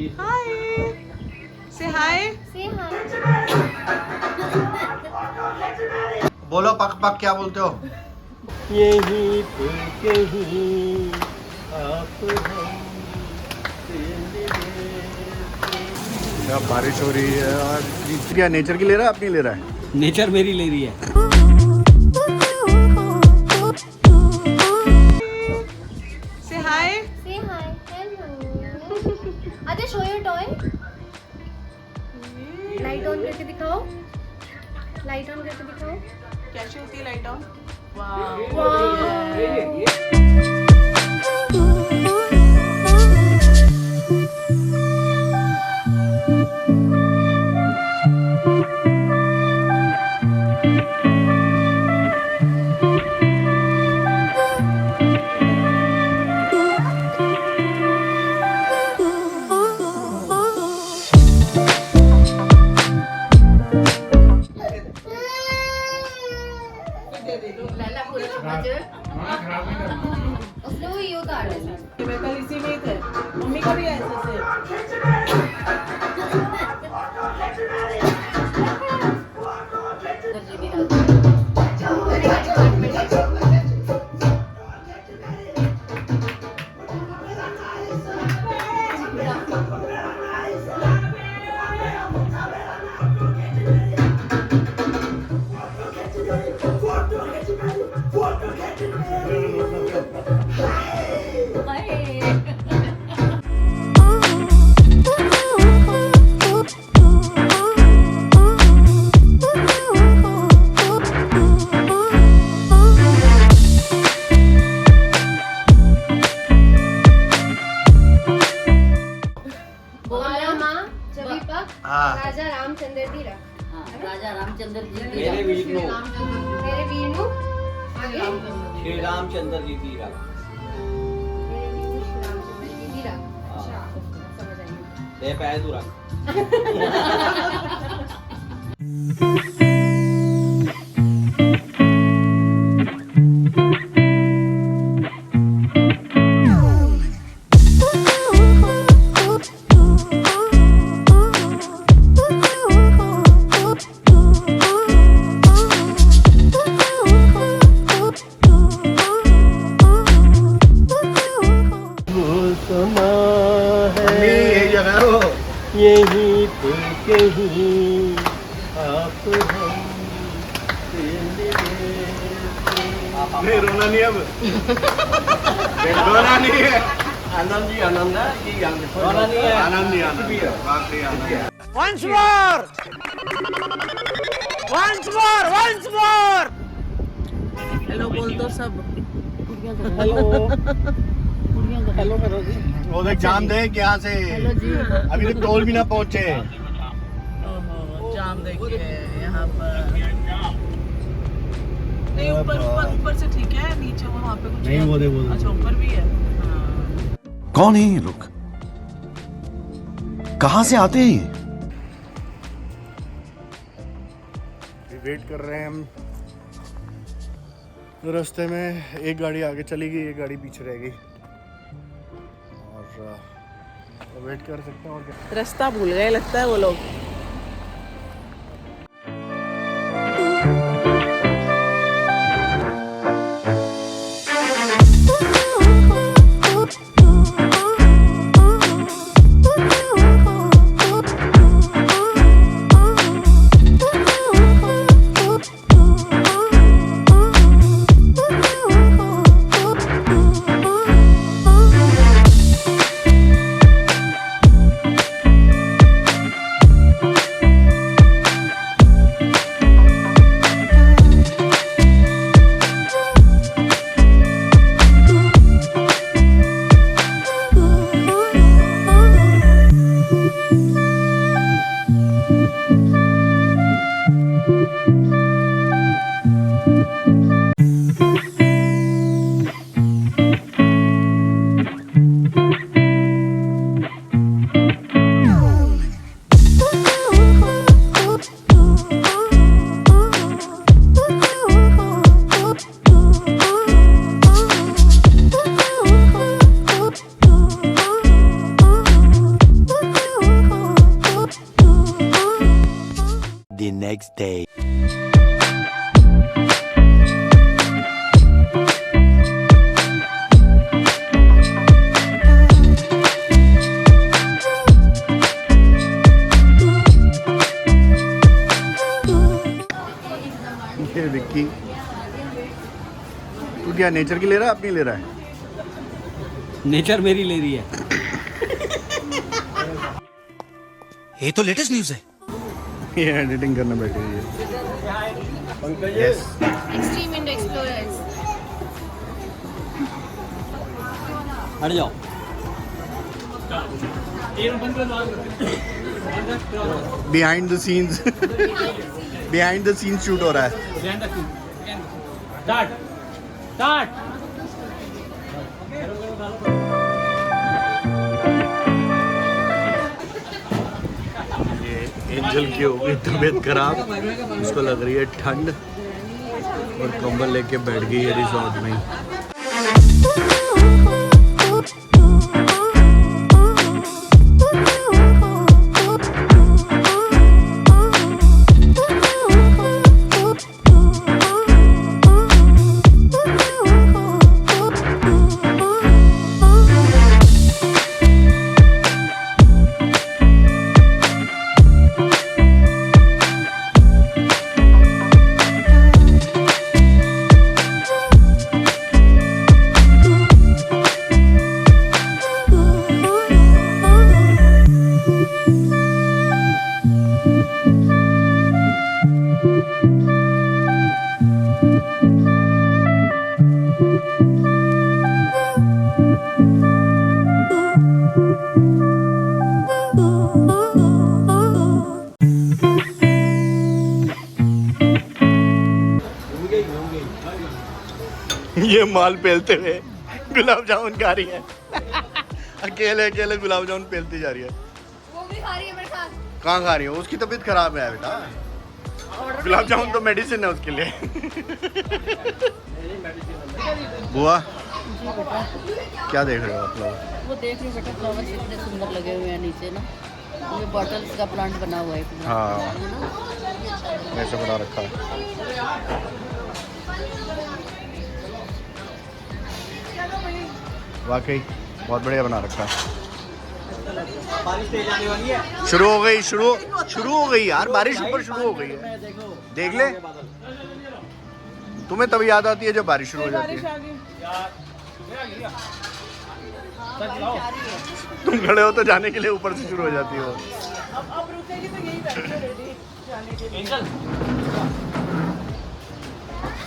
Hi. Say hi. Say hi. बोलो पक पक क्या बोलते हो? यहीं पे कहीं आप हम क्या बारिश हो रही है आज। क्या नेचर की ले रहा है अपनी ले रहा है? नेचर मेरी ले रही है। Say hi. Say hi. Hello. Ajay, show your toy. Light on करके दिखाओ. Light on करके दिखाओ. कैसी होती है लाइट ऑन? वाह। उसने वो यो काटा है। मैं कल इसी में ही थे। मम्मी को भी ऐसे से। राजा रामचंद्र जी रख। राजा रामचंद्र जी मेरे वीर नु मेरे वीर नु आगे श्री रामचंद्र जी की रख। मेरे वीर नु श्री रामचंद्र जी की रख। अच्छा समझ आई। ले पैर तू रख। यहीं पे कहीं आप हम नहीं रोना नहीं अब। रोना नहीं है। आनंद जी आनंद है कि रोना नहीं है। आनंद नहीं आनंद वाकई आनंद। Once more! Once more! Once more! Hello बोल दो सब। हेलो हेलो करो जी। वो देख जाम देख यहाँ से। अभी तक टोल भी ना पहुँचे। ओहो, जाम देखिए यहाँ पर। नहीं ऊपर से ठीक है, नीचे वहाँ पे कुछ नहीं, वो दे। अच्छा ऊपर भी है। हाँ। कौन है ये लोग? कहां से आते हैं ये? वेट कर रहे हैं हम। रास्ते में एक गाड़ी आगे चली गई, एक गाड़ी पीछे रह गई और वेट कर सकते हैं और क्या। रास्ता भूल गए लगता है वो लोग। The next day. ये विक्की, तू क्या नेचर की ले रहा है अपनी ले रहा है? नेचर मेरी ले रही है। ये तो लेटेस्ट न्यूज़ है। ये एडिटिंग करने बैठी हुई है। Yes, extreme Indo explorers. हट जाओ। बिहाइंड द सीन्स शूट हो रहा है। ये एंजल की हो गई तबीयत खराब, उसको लग रही है ठंड और कंबल लेके बैठ गई है रिजॉर्ट में। ये माल पेलते हुए गुलाब जामुन खा रही है। अकेले अकेले गुलाब जामुन पेलती जा रही है। वो भी खा रही है मेरे साथ। कहाँ खा रही है? उसकी तबीयत खराब है बेटा। गुलाब जामुन तो मेडिसिन है उसके लिए। बुआ क्या देख रहे हो आप लोग? वो देख रहे हो बेटा, फ्लावर्स कितने सुंदर लगे हुए हैं नीचे ना। ये बॉटल्स का प्लांट बना हुआ है पूरा। हाँ, है ना? ऐसे बना रखा है। वाकई बहुत बढ़िया बना रखा है। बारिश तेज आने वाली है। शुरू हो गई, शुरू हो गई यार, बारिश ऊपर शुरू हो गई है। देख ले, तुम्हें तब याद आती है जब बारिश शुरू हो जाती बारिश है। आ गई। तुम खड़े हो तो जाने के लिए ऊपर से शुरू हो जाती हो। अब रुकेगी तो यही बैठे रेडी जाने के लिए।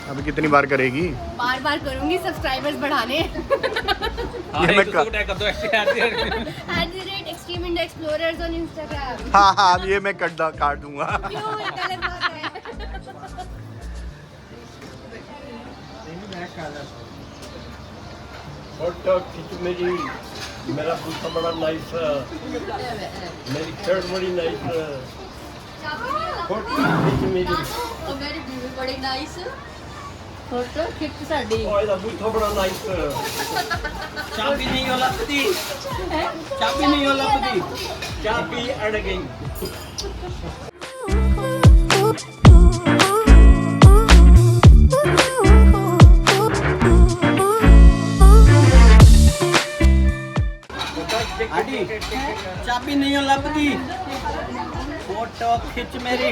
अभी कितनी बार करेगी? बार बार करूंगी सब्सक्राइबर्स बढ़ाने। ये मैं कर... @extreme Indo Explorers on Instagram। हाँ हाँ, अब ये मैं काट दूंगा। क्यों? ये गलत बात है। मेरी मेरा बूथा बड़ा नाइस, मेरी शर्ट बड़ी नाइस, मेरी और मेरी बीवी बड़ी नाइस। फोटो खिंच साडी। ओए बूथा बड़ा नाइस। चाबी नहीं हो लगती, चाबी नहीं हो लगती, चाबी अड़ गई। चाबी नहीं हो लगती, फोटो खिंच मेरी,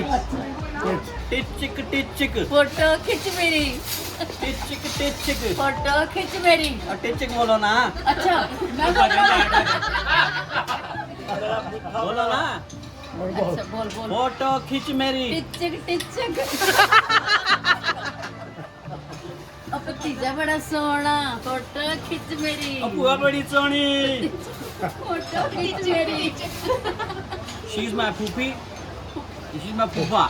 टिचिक टिचिक, फोटो खिंच मेरी। टिचिक टिचिक, फोटो खिंच मेरी। और टिचिक बोलो ना। अच्छा मैं बोलो ना, अच्छा बोल बोल। फोटो खिंच मेरी। टिचक टिचक। और भतीजा बड़ा सोहना, फोटो खिंच मेरी। बुआ बड़ी सोनी। फोटो खिंच मेरी। She is my phuphi, she is my phupha.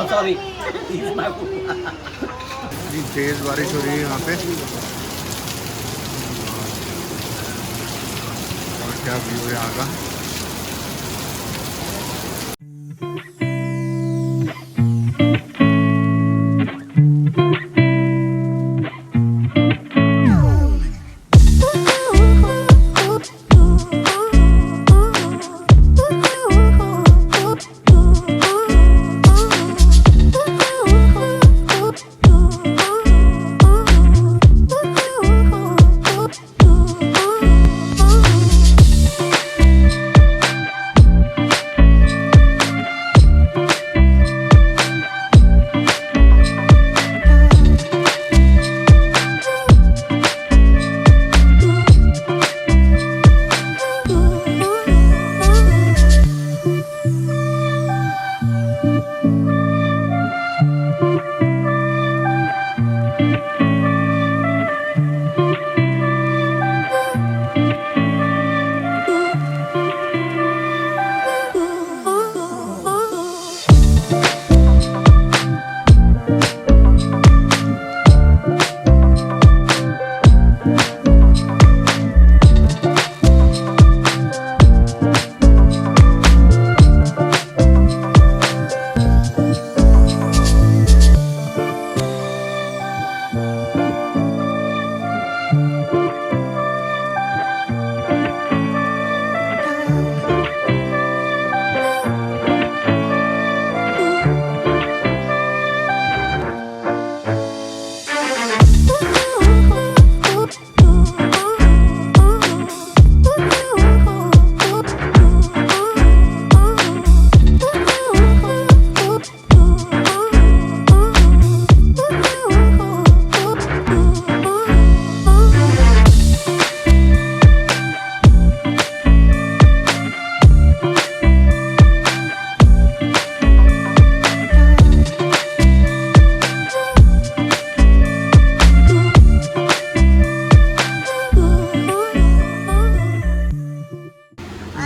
Sorry, she is my phupha. तेज बारिश हो रही है यहाँ पे। और क्या व्यू है यहाँ का।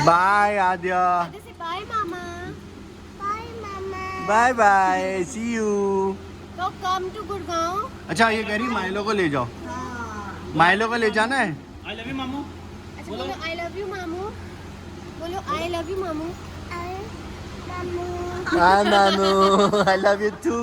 बाय आद्या, बाय मामा, बाय मामा, बाय बाय, सी यू। तो कम टू गुड़गांव। अच्छा ये कह रही माइलो को ले जाओ, माइलो को ले जाना है। आई लव यू मामू। अच्छा बोलो आई लव यू मामू, बोलो आई लव यू मामू, आई मामू, हाँ नानू, आई लव यू टू।